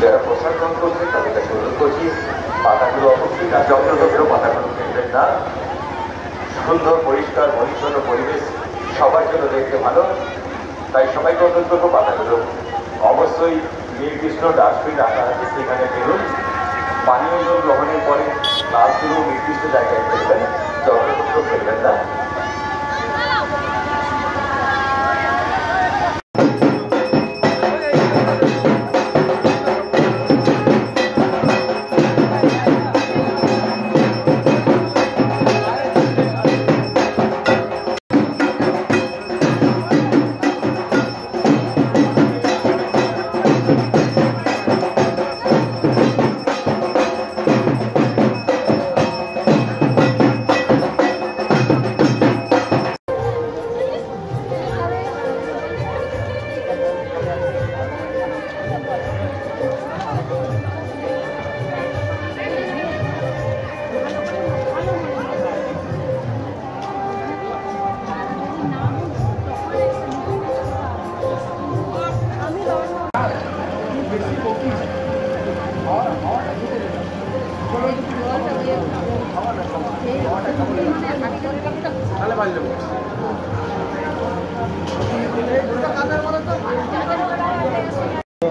যারা প্রসাদ গ্রহণ করছে তাদের কাছে অনুরোধ করছি পাতাগুলো অবশ্যই যত্ন পাতাগুলো ফেলবেন না। সুন্দর পরিষ্কার পরিচ্ছন্ন পরিবেশ সবার জন্য দেখতে ভালো, তাই সবাইকে অনুরোধ করবো পাতাগুলো অবশ্যই নির্দিষ্ট ডাস্টবিন রাখা আছে সেখানে ফেলুন। পানীয় জল গ্রহণের পরে গ্লাসগুলো নির্দিষ্ট জায়গায় ফেলবেন, যত্র ফেলবেন না।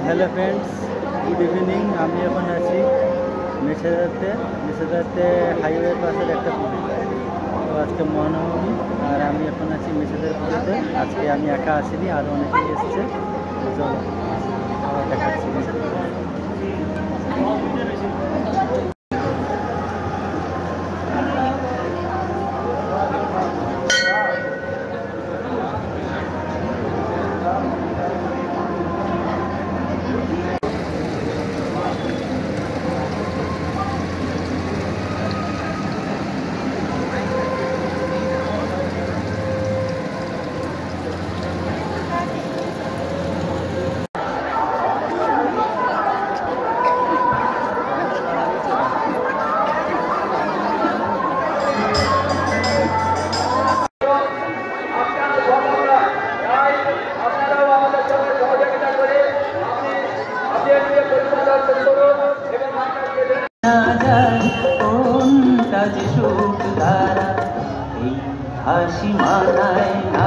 Hello friends, good evening. আমি এখন আছি মেছেদাতে হাইওয়ে পাশের একটা পুকুরে। তো আজকে মহানবমী আর আমি এখন আছি মেছেদার পুকুরেতে। আজকে আমি একা আসিনি, আরও অনেকেই এসেছে। চলো দেখাচ্ছি। হাসি মানায় না